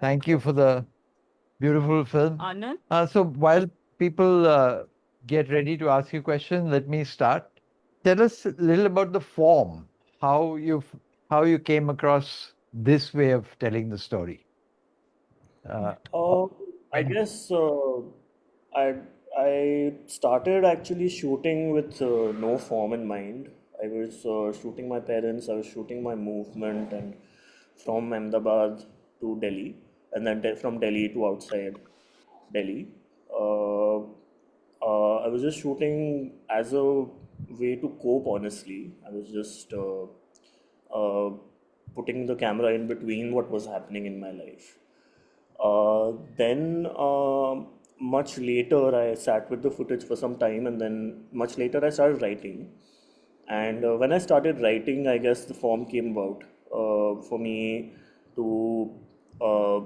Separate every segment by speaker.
Speaker 1: Thank you for the beautiful film.
Speaker 2: Anand?
Speaker 1: So while people get ready to ask you questions, let me start. Tell us a little about the form, how you came across this way of telling the story. Uh,
Speaker 3: Uh, I
Speaker 1: when
Speaker 3: guess I I started actually shooting with no form in mind. I was shooting my parents. I was shooting my movement, and from Ahmedabad to Delhi, and then from Delhi to outside Delhi. Uh, I was just shooting as a way to cope. Honestly, I was just uh, putting the camera in between what was happening in my life. Then much later, I sat with the footage for some time, and then much later, I started writing. And when I started writing, I guess the form came about for me to uh,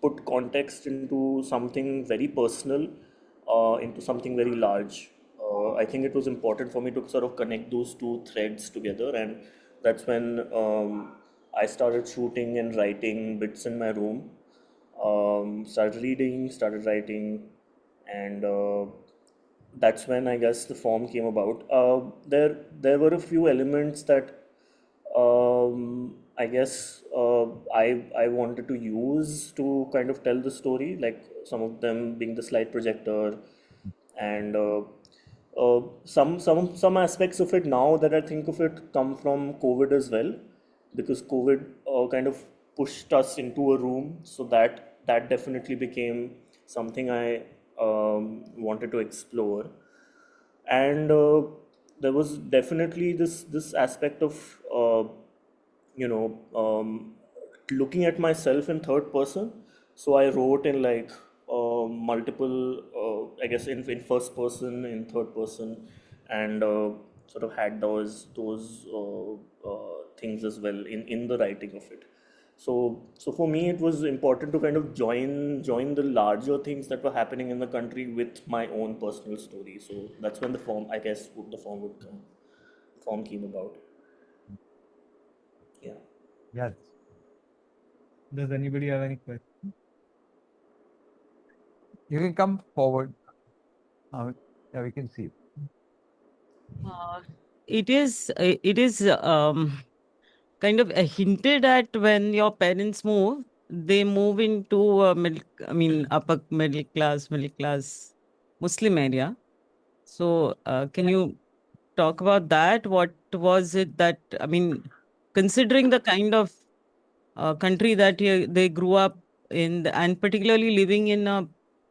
Speaker 3: put context into something very personal, into something very large. I think it was important for me to sort of connect those two threads together, and that's when I started shooting and writing bits in my room. Started reading, started writing, and that's when I guess the form came about. There were a few elements that I guess I wanted to use to kind of tell the story, like some of them being the slide projector, and some aspects of it now that I think of it come from COVID as well, because COVID kind of pushed us into a room, so that definitely became something I wanted to explore. And there was definitely this aspect of you know looking at myself in third person. So I wrote in like multiple I guess in first person, in third person, and sort of had those things as well in the writing of it. So for me, it was important to kind of join the larger things that were happening in the country with my own personal story. So that's when the form, I guess, the form would come, form came about. Yeah.
Speaker 1: yes, does anybody have any questions? You can come forward. Uh, yeah, we can see you.
Speaker 2: Uh, it is kind of hinted at when your parents move. They move into upper middle class Muslim area. So, can you talk about that? What was it that, considering the kind of country that they grew up in, and particularly living in a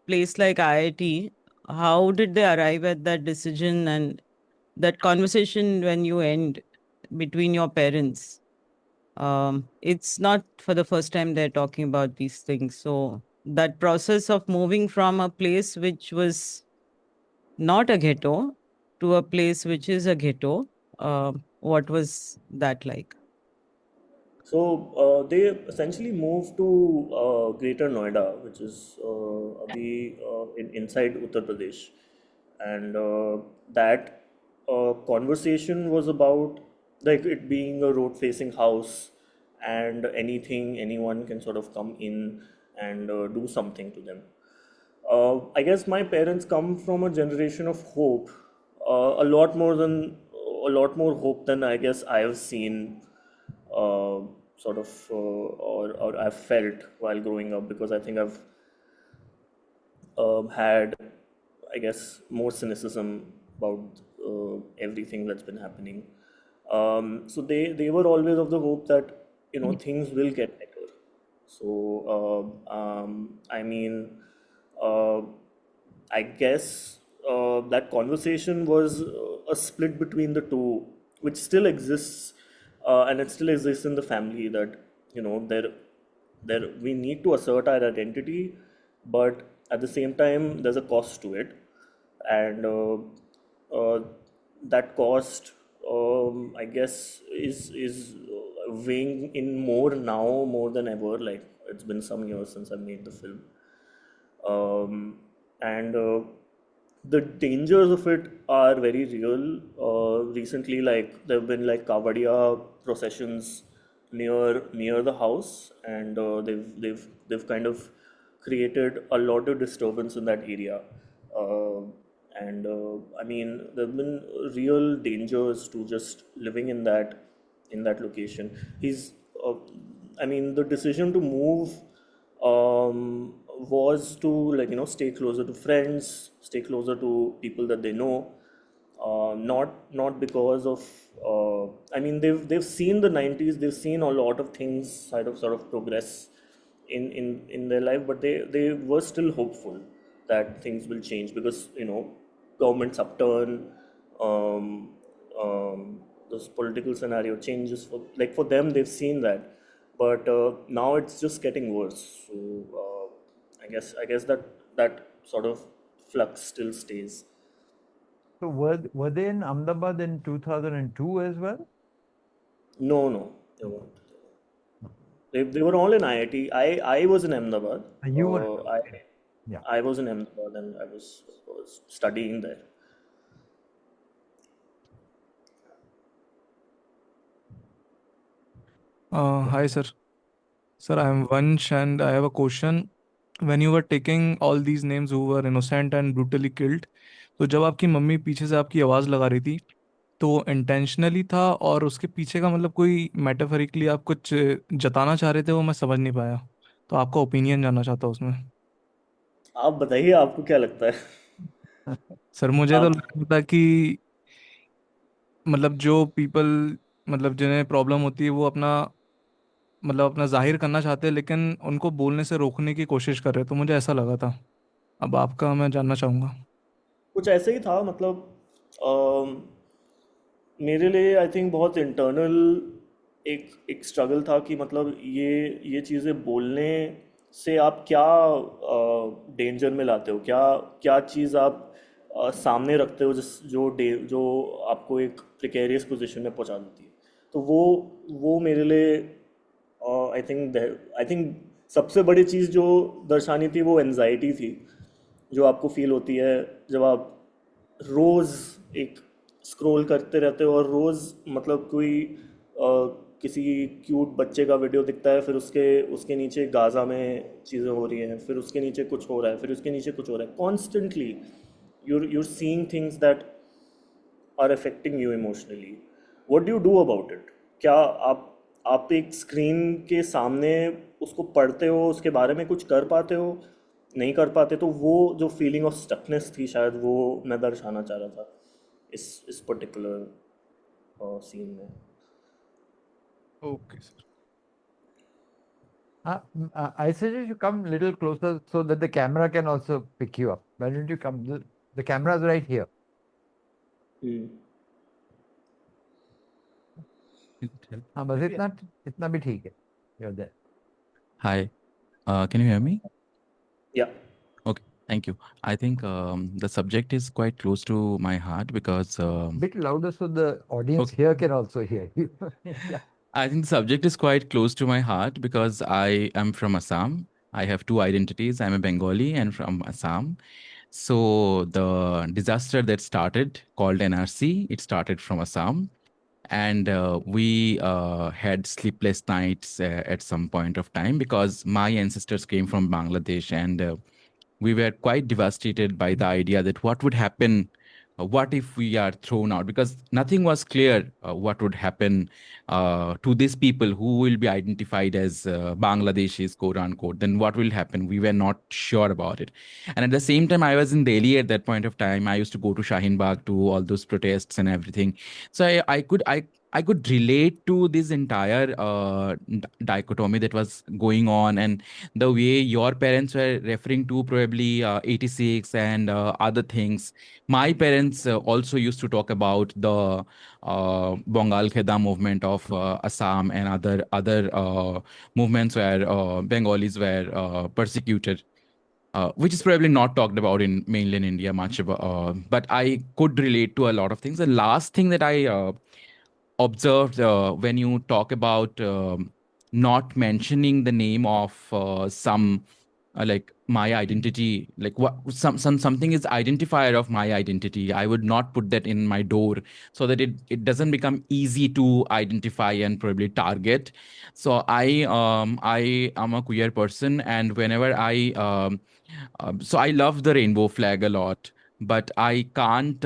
Speaker 2: place like IIT, how did they arrive at that decision and that conversation when you end between your parents? It's not for the first time they're talking about these things. So, that process of moving from a place which was not a ghetto to a place which is a ghetto, what was that like?
Speaker 3: So they essentially moved to Greater Noida, which is inside Uttar Pradesh, and that conversation was about like it being a road-facing house, and anyone can sort of come in and do something to them. I guess my parents come from a generation of hope, a lot more hope than I guess I have seen, uh, or I've felt while growing up, because I think I've had, I guess, more cynicism about everything that's been happening. So they were always of the hope that things will get better. So I mean, uh, I guess that conversation was a split between the two, which still exists, and it still exists in the family. That there we need to assert our identity, but at the same time, there's a cost to it, and uh, that cost, I guess, is weighing in more now more than ever. Like it's been some years since I made the film, and the dangers of it are very real. Recently, like there have been like Kavadia processions near the house, and they've kind of created a lot of disturbance in that area. Uh, and I mean, there've been real dangers to just living in that location. Uh, I mean, the decision to move was to, like, stay closer to friends, stay closer to people that they know, not because of I mean, they've seen the 90s, they've seen a lot of things sort of progress in their life, but they were still hopeful that things will change, because governments upturn, um, this political scenario changes, for them, they've seen that. But now it's just getting worse. So I guess that sort of flux still stays.
Speaker 1: So were they in Ahmedabad in 2002 as well?
Speaker 3: No, they weren't. They were all in IIT. I was in Ahmedabad.
Speaker 1: You were.
Speaker 3: I
Speaker 1: Yeah.
Speaker 3: I was in Ahmedabad, and I was studying there.
Speaker 4: Hi, sir. Sir, I am Vansh and I have a question. When you were taking all these names who were innocent and brutally killed, तो जब आपकी mummy पीछे से आपकी आवाज़ लगा रही थी तो इंटेंशनली था और उसके पीछे का मतलब कोई मेटाफरिकली आप कुछ जताना चाह रहे थे, वो मैं समझ नहीं पाया, तो आपका ओपिनियन जानना चाहता हूँ उसमें।
Speaker 3: आप बताइए, आपको क्या लगता है?
Speaker 4: सर मुझे तो
Speaker 3: आप
Speaker 4: लगता है कि मतलब जो पीपल मतलब जिन्हें प्रॉब्लम होती है वो अपना मतलब अपना जाहिर करना चाहते हैं लेकिन उनको बोलने से रोकने की कोशिश कर रहे हैं, तो मुझे ऐसा लगा था। अब आपका मैं जानना चाहूँगा।
Speaker 3: कुछ ऐसे ही था, मतलब मेरे लिए आई थिंक बहुत इंटरनल एक स्ट्रगल था, कि मतलब ये चीज़ें बोलने से आप क्या डेंजर में लाते हो, क्या क्या चीज़ आप सामने रखते हो, जो आपको एक प्रिकेरियस पोजीशन में पहुंचा देती है। तो वो मेरे लिए आई थिंक सबसे बड़ी चीज़ जो दर्शानी थी, वो एनजाइटी थी, जो आपको फील होती है जब आप रोज़ एक स्क्रॉल करते रहते हो, और रोज़ मतलब कोई किसी कियूट बच्चे का वीडियो दिखता है, फिर उसके उसके नीचे गाज़ा में चीज़ें हो रही हैं, फिर उसके नीचे कुछ हो रहा है, फिर उसके नीचे कुछ हो रहा है, constantly you're seeing things that are affecting you emotionally. What do you do about it? क्या आप एक स्क्रीन के सामने उसको पढ़ते हो, उसके बारे में कुछ कर पाते हो? नहीं कर पाते। तो वो जो फीलिंग ऑफ स्टकनेस थी, शायद वो मैं दर्शाना चाह रहा था इस पर्टिकुलर सीन में।
Speaker 4: Okay sir.
Speaker 1: I suggest you come a little closer so that the camera can also pick you up. Why don't you come? The camera is right here. हाँ, बस इतना भी ठीक है। You're there.
Speaker 5: Hi, can you hear me?
Speaker 3: Yeah.
Speaker 5: Okay, thank you. I think the subject is quite close to my heart because
Speaker 1: Bit louder so the audience
Speaker 5: Okay.
Speaker 1: here can also hear you. Yeah.
Speaker 5: I think the subject is quite close to my heart because I am from Assam. I have two identities. I'm a Bengali and from Assam. So the disaster that started called NRC, it started from Assam. And we had sleepless nights at some point of time because my ancestors came from Bangladesh, and we were quite devastated by the idea that what would happen, what if we are thrown out, because nothing was clear what would happen to these people who will be identified as Bangladeshis, quote unquote. Then what will happen? We were not sure about it. And at the same time, I was in Delhi at that point of time. I used to go to Shaheen Bagh to all those protests and everything. So I could relate to this entire dichotomy that was going on, and the way your parents were referring to probably 86 and other things. My parents also used to talk about the Bongal Kheda movement of Assam and other movements where Bengalis were persecuted. Which is probably not talked about in mainland India much, but I could relate to a lot of things. The last thing that I observed when you talk about not mentioning the name of some like my identity, like what something is identifier of my identity, I would not put that in my door, so that it doesn't become easy to identify and probably target. So I am a queer person, and whenever so I love the rainbow flag a lot, but I can't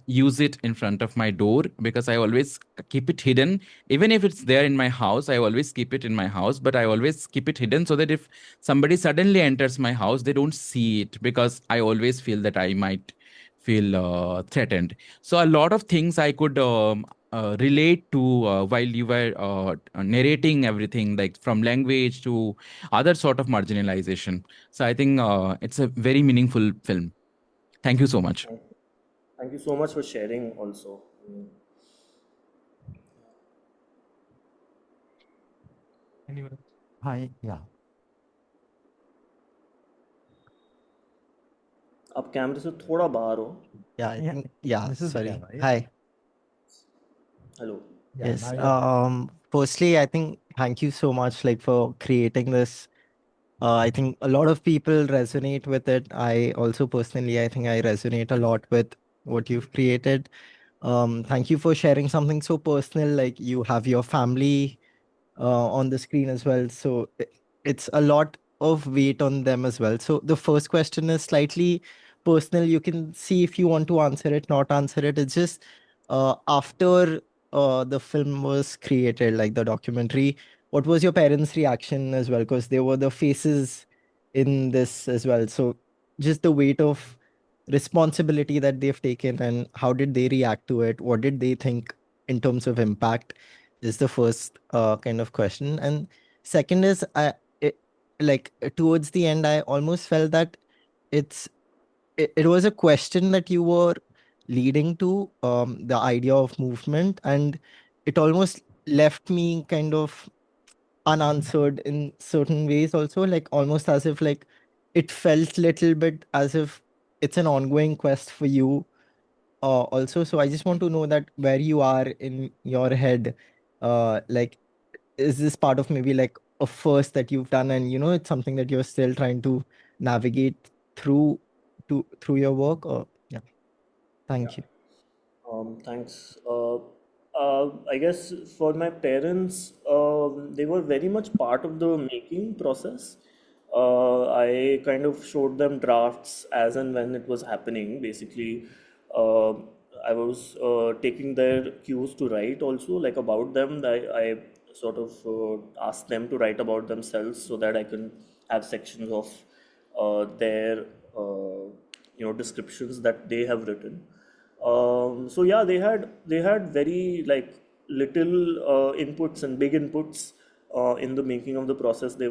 Speaker 5: use it in front of my door because I always keep it hidden. Even if it's there in my house, I always keep it in my house, but I always keep it hidden so that if somebody suddenly enters my house, they don't see it, because I always feel that I might feel threatened. So a lot of things I could relate to while you were narrating everything, like from language to other sort of marginalization. So I think it's a very meaningful film. Thank you so much.
Speaker 3: Thank you so much for sharing also.
Speaker 4: Anyone?
Speaker 1: Hi, yeah.
Speaker 3: आप कैमरे से थोड़ा बाहर हो.
Speaker 6: Yeah, I
Speaker 1: Yeah,
Speaker 6: think, yeah,
Speaker 1: this is the
Speaker 6: sorry.
Speaker 1: camera, yeah.
Speaker 6: Hi.
Speaker 3: Hello.
Speaker 1: Yeah,
Speaker 6: Yes.
Speaker 1: now you're
Speaker 6: Firstly, I think thank you so much like for creating this. I think a lot of people resonate with it. I also personally, I think I resonate a lot with what you've created. Thank you for sharing something so personal, like you have your family on the screen as well. So it's a lot of weight on them as well. So the first question is slightly personal. You can see if you want to answer it, not answer it. It's just after the film was created, like the documentary, what was your parents' reaction as well? Because they were the faces in this as well. So just the weight of responsibility that they've taken and how did they react to it? What did they think in terms of impact? Is the first kind of question. And second is towards the end I almost felt that it's it was a question that you were leading to the idea of movement, and it almost left me kind of unanswered in certain ways also, like almost as if like it felt little bit as if it's an ongoing quest for you also. So I just want to know that where you are in your head, like is this part of maybe like a first that you've done and it's something that you're still trying to navigate through through your work? Or yeah, thank you.
Speaker 3: Thanks. I guess for my parents, they were very much part of the making process. I kind of showed them drafts as and when it was happening. Basically, uh, I was taking their cues to write also, like about them. I sort of asked them to write about themselves so that I can have sections of their descriptions that they have written. So yeah, they had very like little inputs and big inputs in the making of the process. They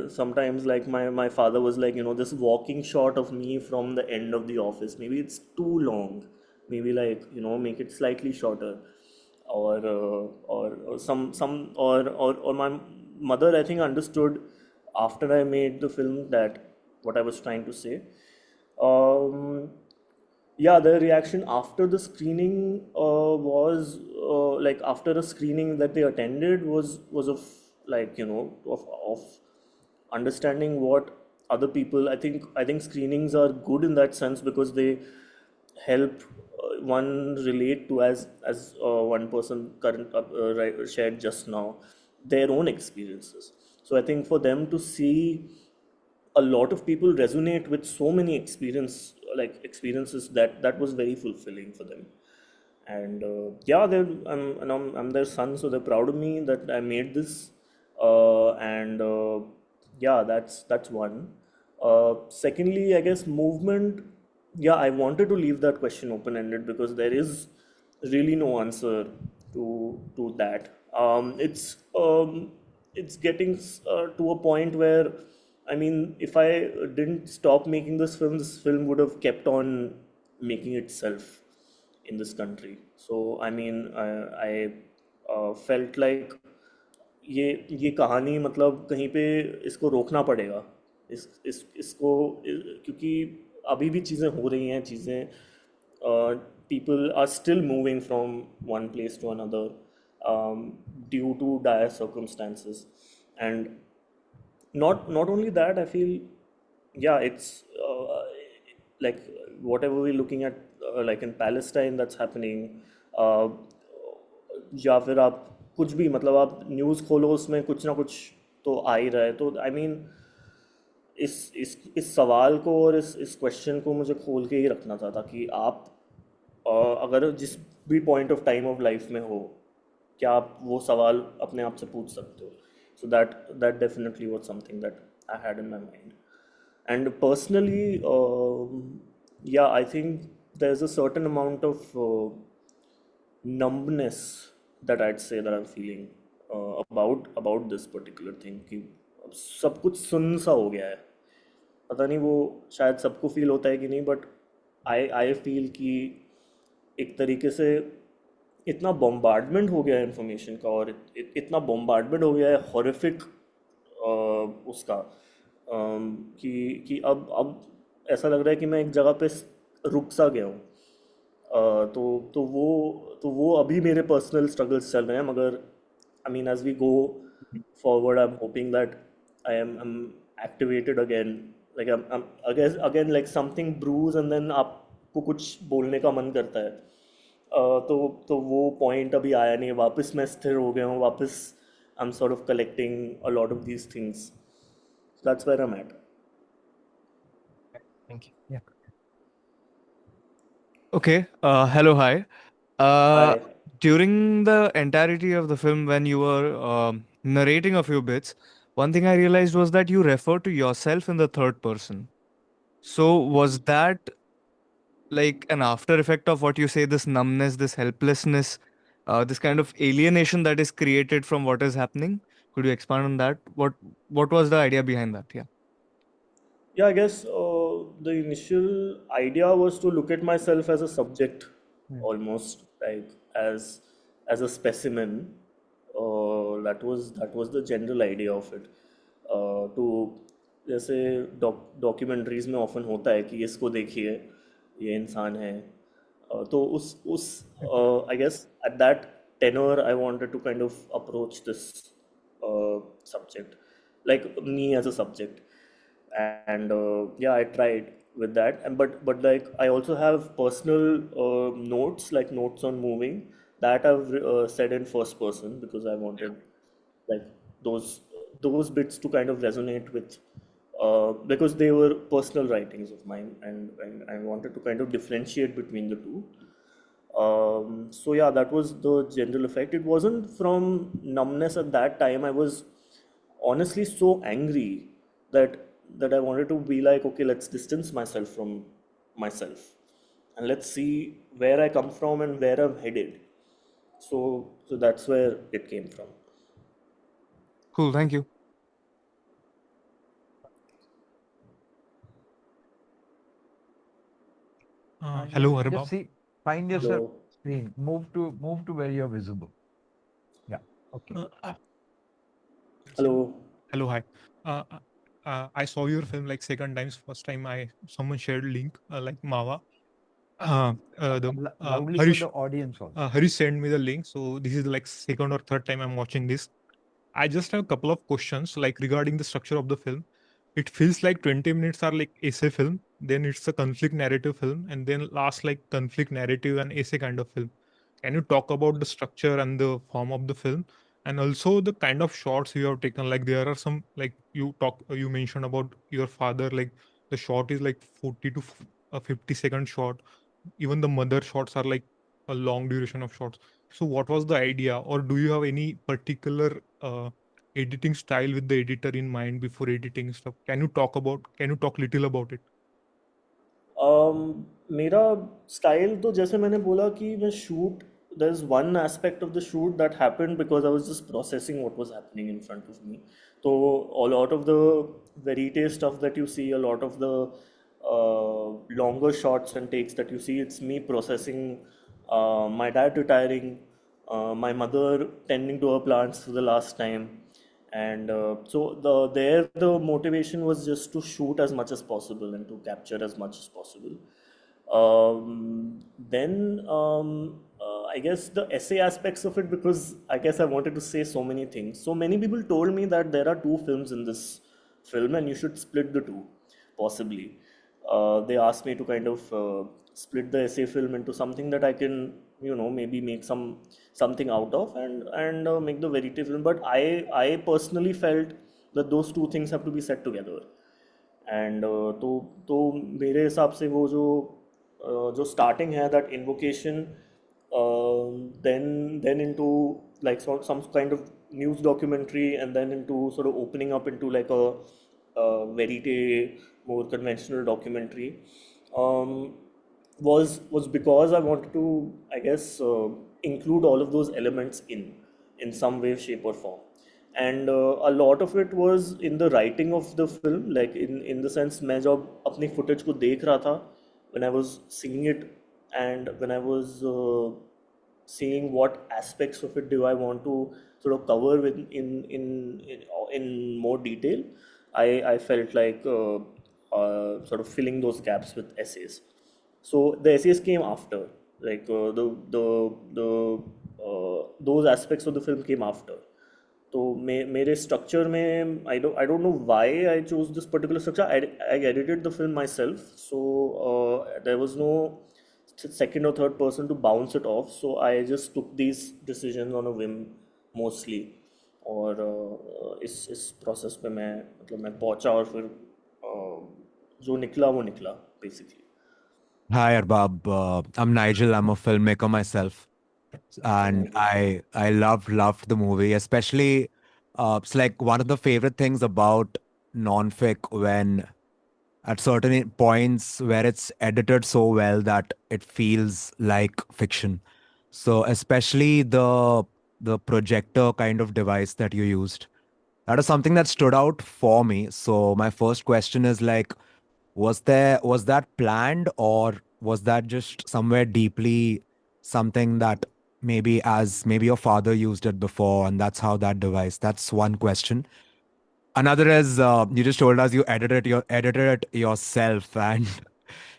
Speaker 3: sometimes, like my father was like, this walking shot of me from the end of the office, maybe it's too long, maybe like make it slightly shorter, or or my mother, I think, understood after I made the film that what I was trying to say. um, yeah, the reaction after the screening was like after a screening that they attended was of like of understanding what other people. I think screenings are good in that sense because they help one relate to, as one person current shared just now, their own experiences. So I think for them to see a lot of people resonate with so many experiences, that was very fulfilling for them. And yeah, I'm their son, so they're proud of me that I made this. And yeah, that's one. Secondly, I guess movement. Yeah, I wanted to leave that question open ended because there is really no answer to that. It's getting to a point where, I mean, if I didn't stop making this film would have kept on making itself in this country. So I mean, I felt like ये कहानी मतलब कहीं पे इसको रोकना पड़ेगा, इसको क्योंकि अभी भी चीज़ें हो रही हैं, चीज़ें people are still moving from one place to another due to dire circumstances. And not only that, I feel yeah, it's like whatever we're looking at, like in Palestine that's happening, uh, या फिर आप कुछ भी मतलब आप news खोलो उसमें कुछ ना कुछ तो आ ही रहा है। तो आई मीन इस सवाल को और इस क्वेश्चन को मुझे खोल के ही रखना था ताकि आप अगर जिस भी point of time of life में हो, क्या आप वो सवाल अपने आप से पूछ सकते हो। So that definitely was something that I had in my mind. And personally, yeah, I think there's a certain amount of numbness that I'd say that I'm feeling about this particular thing कि अब सब कुछ सुन सा हो गया है। पता नहीं वो शायद सबको फील होता है कि नहीं, बट आई फील कि एक तरीके से इतना बॉम्बार्डमेंट हो गया है इन्फॉर्मेशन का, और इतना बॉम्बार्डमेंट हो गया है हॉरिफिक उसका, कि अब ऐसा लग रहा है कि मैं एक जगह पे रुक सा गया हूँ। तो वो अभी मेरे पर्सनल स्ट्रगल्स चल रहे हैं, मगर I mean as we go forward I am hoping that I am activated again, like again like something brews and then आपको कुछ बोलने का मन करता है। तो वो पॉइंट अभी आया नहीं है, वापस मैं स्थिर हो गया हूँ, वापस I am sort of collecting a lot of these things. That's where I am at.
Speaker 6: Thank you. Yeah.
Speaker 4: Okay. Hello, hi. Uh,
Speaker 3: Hi.
Speaker 4: During the entirety of the film, when you were narrating a few bits, one thing I realized was that you refer to yourself in the third person. So, was that like an after effect of what you say, this numbness, this helplessness, this kind of alienation that is created from what is happening? Could you expand on that? What was the idea behind that? Yeah.
Speaker 3: Yeah, I guess the initial idea was to look at myself as a subject, almost like as a specimen. That was the general idea of it. To जैसे documentaries में often होता है कि इसको देखिए, ये इंसान है। तो उस I guess at that tenor I wanted to kind of approach this subject, like me as a subject. And yeah, I tried with that, and but like I also have personal notes, like notes on moving, that I've said in first person because I wanted like those those bits to kind of resonate with, because they were personal writings of mine, and I wanted to kind of differentiate between the two. So yeah, that was the general effect. It wasn't from numbness at that time. I was honestly so angry that I wanted to be like, okay, let's distance myself from myself, and let's see where I come from and where I'm headed. So that's where it came from.
Speaker 4: Cool. Thank you.
Speaker 1: Just
Speaker 7: Hello, Arbab.
Speaker 1: see, find yourself
Speaker 3: Hello.
Speaker 1: screen. Move to where you're visible. Yeah. Okay.
Speaker 3: Hello.
Speaker 7: Hello, hi. I saw your film like second times. First time someone shared link like Mava.
Speaker 1: Loudly for
Speaker 7: Harish
Speaker 1: the audience also.
Speaker 7: Harish sent me the link. So this is like second or third time I'm watching this. I just have a couple of questions like regarding the structure of the film. It feels like 20 minutes are like essay film, then it's a conflict narrative film, and then last like conflict narrative and essay kind of film. Can you talk about the structure and the form of the film, and also the kind of shots you have taken? Like there are some like you mentioned about your father, like the shot is like 40 to a 50-second shot. Even the mother shots are like a long duration of shots. So what was the idea, or do you have any particular editing style with the editor in mind before editing stuff? Can you talk little about it?
Speaker 3: मेरा style तो जैसे मैंने बोला कि मैं shoot, there's one aspect of the shoot that happened because I was just processing what was happening in front of me. So a lot of the verite stuff that you see, a lot of the longer shots and takes that you see, it's me processing my dad retiring, my mother tending to her plants for the last time, and so the motivation was just to shoot as much as possible and to capture as much as possible. Then I guess the essay aspects of it, because I guess I wanted to say so many things. So many people told me that there are two films in this film and you should split the two. possibly. They asked me to kind of split the essay film into something that I can, maybe make something out of, and make the verite film. But I personally felt that those two things have to be set together. And तो मेरे हिसाब से वो जो starting है that invocation then into like some kind of news documentary, and then into sort of opening up into like a verite, more conventional documentary, um, was because I wanted to, I guess, include all of those elements in some way, shape, or form. And a lot of it was in the writing of the film, like in the sense मैं जब अपनी footage को देख रहा था, when I was seeing it, and when I was seeing what aspects of it do I want to sort of cover in more detail, I felt like sort of filling those gaps with essays. So the essays came after, like the those aspects of the film came after. तो मेरे structure में I don't know why I chose this particular structure. I edited the film myself, so there was no second or third person to bounce it off. So I just took these decisions on a whim mostly. और इस process पे मैं पहुंचा, और फिर जो निकला वो निकला basically.
Speaker 8: Hi, Arbab. I'm Nigel. I'm a filmmaker myself, and I loved the movie. Especially, it's like one of the favorite things about non-fic when at certain points where it's edited so well that it feels like fiction. So especially the projector kind of device that you used, that is something that stood out for me. So my first question is like, was that planned, or was that just somewhere deeply something that maybe your father used it before and that's how that device? That's one question. Another is, you just told us you edited it yourself, and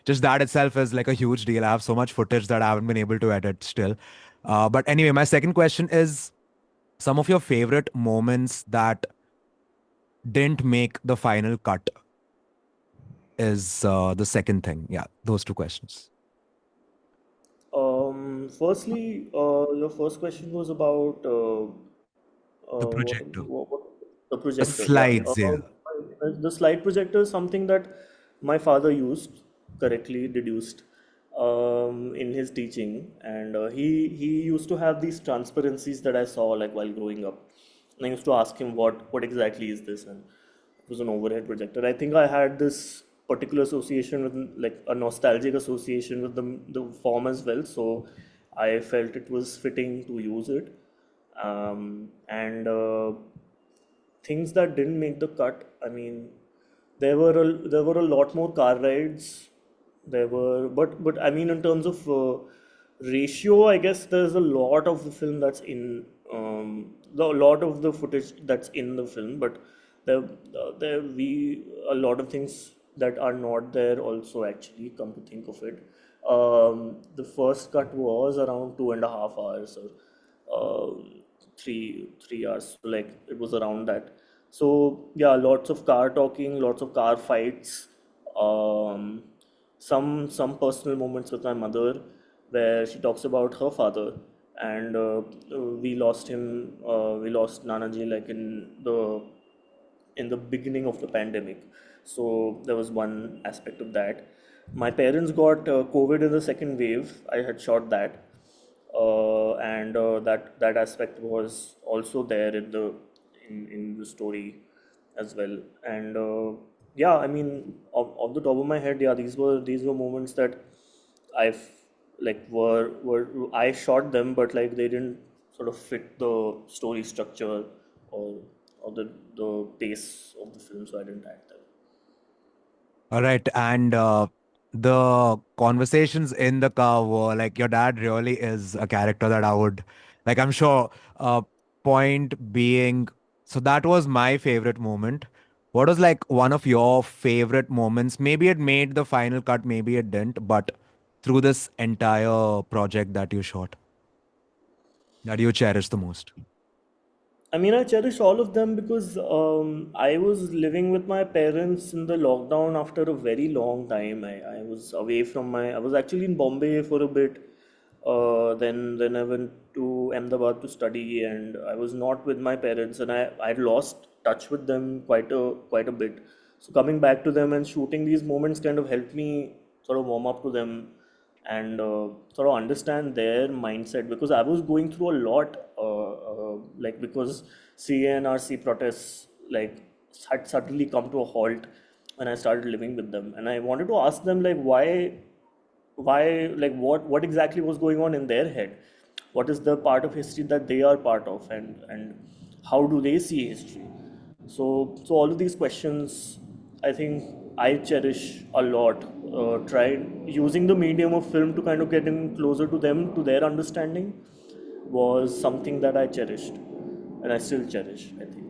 Speaker 8: just that itself is like a huge deal. I have so much footage that I haven't been able to edit still. But anyway, my second question is some of your favorite moments that didn't make the final cut is the second thing. Yeah, those two questions.
Speaker 3: Firstly, your first question was about
Speaker 8: The
Speaker 3: what,
Speaker 8: projector.
Speaker 3: the
Speaker 8: The
Speaker 3: projector. Yeah,
Speaker 8: slides, yeah.
Speaker 3: the slide projector is something that my father used, correctly deduced, in his teaching, and he used to have these transparencies that I saw like while growing up. And I used to ask him what exactly is this, and it was an overhead projector. I think I had this particular association with, like, a nostalgic association with the form as well, so I felt it was fitting to use it. And things that didn't make the cut, I mean, there were a lot more car rides. There were, but I mean, in terms of ratio, I guess there's a lot of the film that's in, a lot of the footage that's in the film, but there there we a lot of things that are not there also, actually, come to think of it. The first cut was around 2.5 hours, or three hours, so like it was around that. So yeah, lots of car talking, lots of car fights, um, some personal moments with my mother, where she talks about her father, and we lost him. We lost Nanaji like in the beginning of the pandemic. So there was one aspect of that. My parents got COVID in the second wave. I had shot that, and that aspect was also there in the story as well. And yeah, I mean, off the top of my head, yeah, these were moments that I've like were I shot them, but like they didn't sort of fit the story structure, or the pace of the film, so I didn't add them.
Speaker 8: All right. And the conversations in the car were like, your dad really is a character that I would, like, I'm sure, point being, so that was my favorite moment. What was like one of your favorite moments? Maybe it made the final cut, maybe it didn't, but through this entire project that you shot, that you cherish the most?
Speaker 3: I mean, I cherish all of them because I was living with my parents in the lockdown after a very long time. I was away from I was actually in Bombay for a bit. Then I went to Ahmedabad to study, and I was not with my parents, and I had lost touch with them quite a bit. So coming back to them and shooting these moments kind of helped me sort of warm up to them and sort of understand their mindset because I was going through a lot, like because CA and RC protests like had suddenly come to a halt when I started living with them, and I wanted to ask them like why like what exactly was going on in their head, what is the part of history that they are part of, and how do they see history. So all of these questions, I think I cherish a lot. Try using the medium of film to kind of getting closer to them, to their understanding, was something that I cherished, and I still cherish, I think.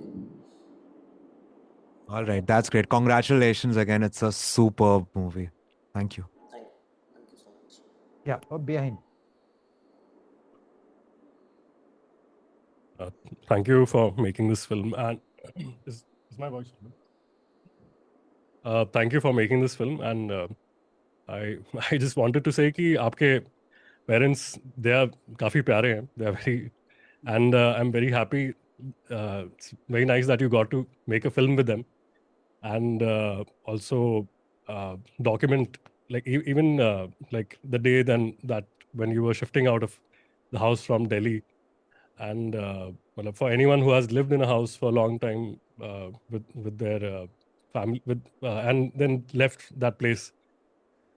Speaker 8: All right, that's great. Congratulations again. It's a superb movie. Thank you.
Speaker 3: Thank you so much.
Speaker 1: Yeah, behind.
Speaker 9: Thank you for making this film. And is my voice audible? Thank you for making this film. And I I just wanted to say कि आपके parents, they are काफी प्यारे हैं. They are very, and I'm very happy. It's very nice that you got to make a film with them, and also document like even like the day then that when you were shifting out of the house from Delhi. And well, for anyone who has lived in a house for a long time with their family and then left that place,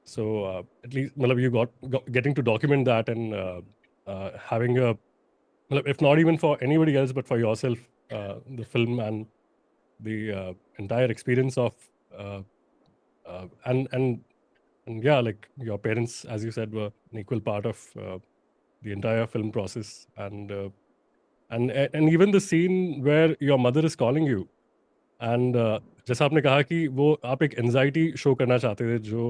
Speaker 9: so at least well, you got getting to document that and having a well, if not even for anybody else but for yourself, the film and the entire experience of uh, uh, and and and yeah, like your parents, as you said, were an equal part of the entire film process. And even the scene where your mother is calling you, and जैसा आपने कहा कि वो आप एक anxiety show करना चाहते थे जो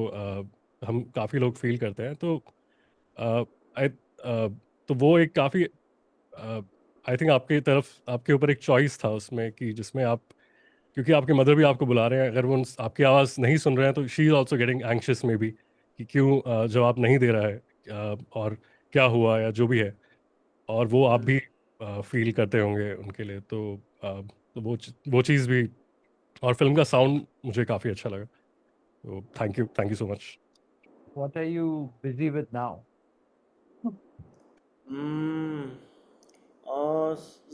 Speaker 9: हम काफ़ी लोग फील करते हैं, तो आई तो वो एक काफ़ी आई थिंक आपकी तरफ आपके ऊपर एक चॉइस था उसमें कि जिसमें आप, क्योंकि आपके मदर भी आपको बुला रहे हैं, अगर वो आपकी आवाज़ नहीं सुन रहे हैं तो she is also getting anxious में भी कि क्यों जवाब नहीं दे रहा है, और क्या हुआ या जो भी है, और वो आप भी फील करते होंगे उनके लिए, तो वो चीज़ भी, और फिल्म का साउंड मुझे काफ़ी अच्छा लगा, तो thank you so much.
Speaker 1: What are you busy with now?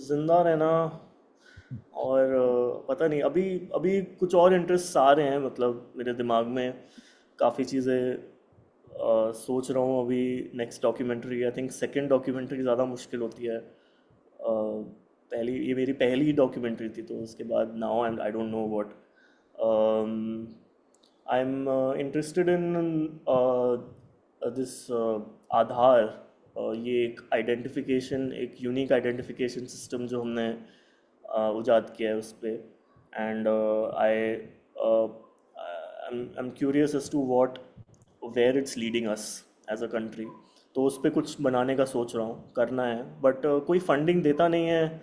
Speaker 3: जिंदा रहना और पता नहीं, अभी अभी कुछ और इंटरेस्ट आ रहे हैं, मतलब मेरे दिमाग में काफ़ी चीज़ें सोच रहा हूँ अभी. Next documentary, I think second documentary ज़्यादा मुश्किल होती है. ये मेरी पहली डॉक्यूमेंट्री थी, तो उसके बाद now I don't know what. I am interested in this Aadhaar. ये एक आइडेंटिफिकेशन, एक यूनिक आइडेंटिफिकेशन सिस्टम जो हमने उजाद किया है उस पर. And I am curious as to what where it's leading us as a country. तो उस पर कुछ बनाने का सोच रहा हूँ, करना है, बट कोई फंडिंग देता नहीं है.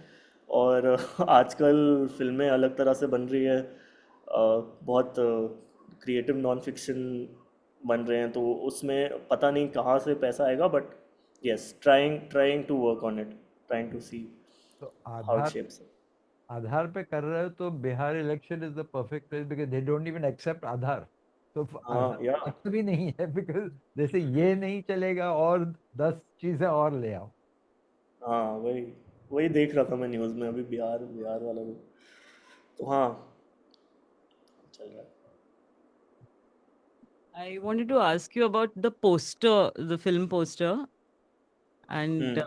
Speaker 3: और आजकल फिल्में अलग तरह से बन रही है, बहुत क्रिएटिव नॉन फिक्शन बन रहे हैं, तो उसमें पता नहीं कहाँ से पैसा आएगा. But yes, trying to work on it, trying to see
Speaker 1: So
Speaker 3: how it shapes up.
Speaker 1: Aadhaar पे कर रहे हो तो Bihar election is the perfect place because they don't even accept Aadhaar. तो
Speaker 3: Yeah.
Speaker 1: आधार भी नहीं है बिकॉज जैसे ये नहीं चलेगा और 10 चीजें और ले आओ.
Speaker 3: हाँ, वही वही देख रहा था मैं न्यूज़ में अभी, बिहार वाला भी. तो हाँ, चल रहा है.
Speaker 2: I wanted to ask you about the poster, the film poster. And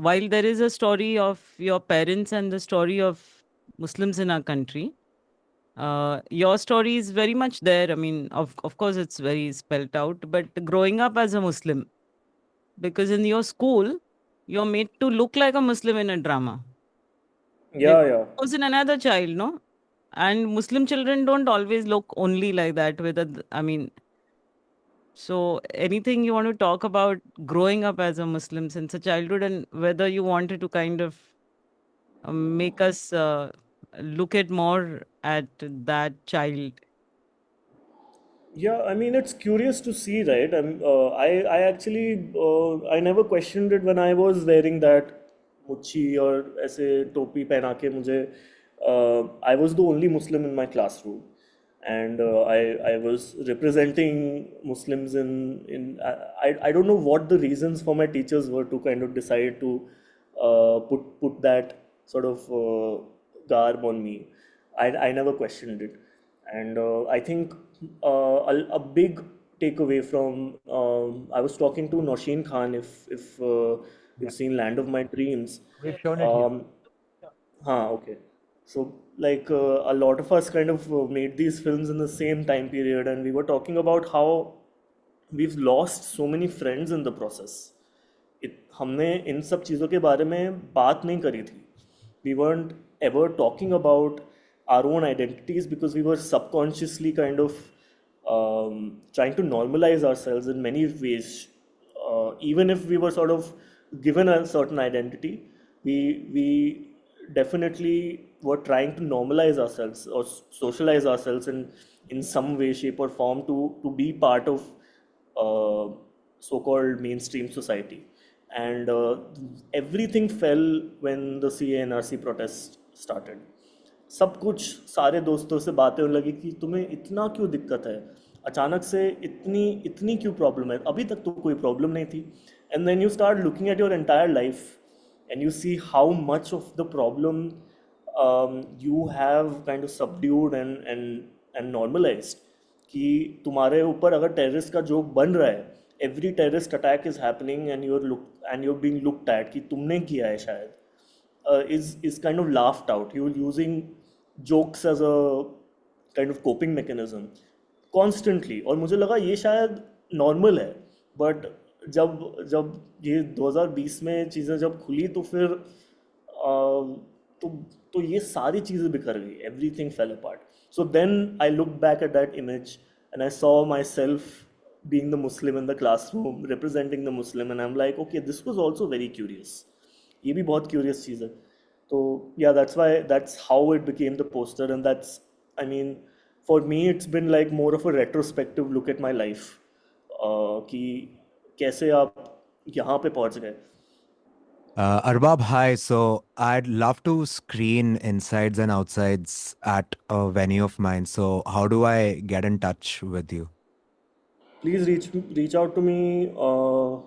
Speaker 2: while there is a story of your parents and the story of Muslims in our country, your story is very much there. I mean, of course, it's very spelt out, but growing up as a Muslim, because in your school, you're made to look like a Muslim in a drama.
Speaker 3: Yeah.
Speaker 2: Was in another child, no? And Muslim children don't always look only like that I mean, so anything you want to talk about growing up as a Muslim since a childhood and whether you wanted to kind of make us look at more at that child?
Speaker 3: Yeah, I mean, it's curious to see, right? I actually, I never questioned it when I was wearing that muchi or ऐसे टोपी पहना के मुझे, I was the only Muslim in my classroom, and I was representing Muslims in I don't know what the reasons for my teachers were to kind of decide to put that sort of garb on me. I never questioned it, and I think a big takeaway from I was talking to Noshin Khan, if
Speaker 1: Yeah,
Speaker 3: you've seen Land of My Dreams.
Speaker 1: we've shown it here.
Speaker 3: Um, okay. So, like, a lot of us kind of made these films in the same time period, and we were talking about how we've lost so many friends in the process. हमने इन सब चीज़ों के बारे में बात नहीं करी थी. We weren't ever talking about our own identities because we were subconsciously kind of trying to normalize ourselves in many ways. Even if we were sort of given a certain identity, we definitely were trying to normalize ourselves or socialize ourselves in some way, shape, or form to be part of so-called mainstream society. And everything fell when the CA&RC protest started. सब कुछ सारे दोस्तों से बातें होने लगी कि तुम्हें इतना क्यों दिक्कत है, अचानक से इतनी इतनी क्यों प्रॉब्लम है, अभी तक तो कोई प्रॉब्लम नहीं थी. And then you start looking at your entire life and you see how much of the problem you have kind of subdued and normalized. कि तुम्हारे ऊपर अगर टेररिस्ट का जोक बन रहा है, every terrorist attack is happening and you're being looked at कि तुमने किया है शायद, is kind of laughed out. You're using jokes as a kind of coping mechanism constantly. और मुझे लगा ये शायद नॉर्मल है, बट जब जब ये 2020 में चीज़ें जब खुली तो फिर तो तो ये सारी चीज़ें बिखर गई. Everything fell apart. So then I look back at that image and I saw myself being the Muslim in the classroom, representing the Muslim, and I'm like, okay, this was also very curious. ये भी बहुत curious चीज़ है. तो yeah, that's how it became the poster, and that's, I mean, for me it's been like more of a retrospective look at my life. कि कैसे आप यहाँ पे पहुँच गए.
Speaker 8: Arbab, hi. So I'd love to screen insides and outsides at a venue of mine. So how do I get in touch with you?
Speaker 3: Please reach out to me, or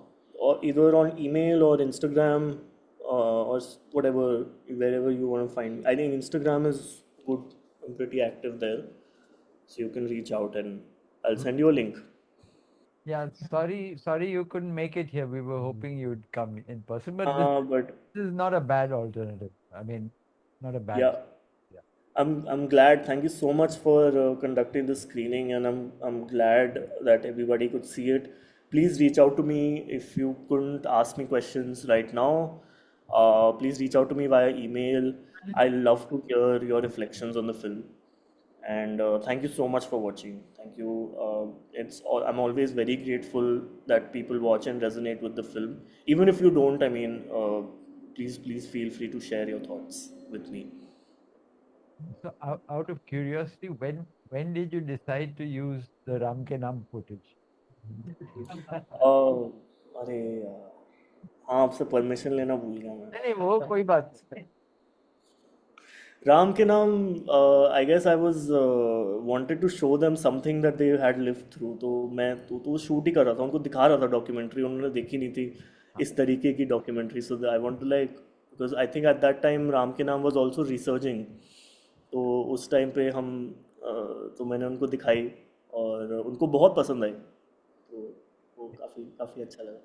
Speaker 3: either on email or Instagram, or whatever, wherever you want to find me. I think Instagram is good. I'm pretty active there, so you can reach out and I'll send you a link.
Speaker 1: Yeah, sorry you couldn't make it here. We were hoping you'd come in person, but
Speaker 3: But
Speaker 1: this is not a bad alternative. I mean, not a bad.
Speaker 3: yeah,
Speaker 1: Yeah.
Speaker 3: I'm glad. Thank you so much for conducting this screening, and I'm glad that everybody could see it. Please reach out to me if you couldn't ask me questions right now. Please reach out to me via email. I love to hear your reflections on the film. And thank you so much for watching. Thank you. I'm always very grateful that people watch and resonate with the film. Even if you don't, I mean, please feel free to share your thoughts with me.
Speaker 1: So out of curiosity, when did you decide to use the Ram Ke Naam footage?
Speaker 3: अरे यार, हाँ, आपसे permission लेना भूल गया मैं.
Speaker 1: नहीं वो कोई बात नहीं.
Speaker 3: Ram ke Naam, I guess I was wanted to show them something that they had lived through. तो मैं तो शूट ही कर रहा था, उनको दिखा रहा था डॉक्यूमेंट्री, उन्होंने देखी नहीं थी इस तरीके की documentary. So I want to like, because I think at that time Ram ke Naam was also researching. तो उस टाइम पे हम तो मैंने उनको दिखाई और उनको बहुत पसंद आई. तो वो काफ़ी काफ़ी अच्छा लगा.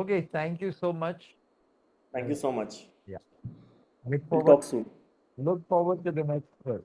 Speaker 1: Okay, thank you so much.
Speaker 3: Thank you so much.
Speaker 1: Yeah.
Speaker 3: We'll talk soon.
Speaker 1: Look forward to the next film.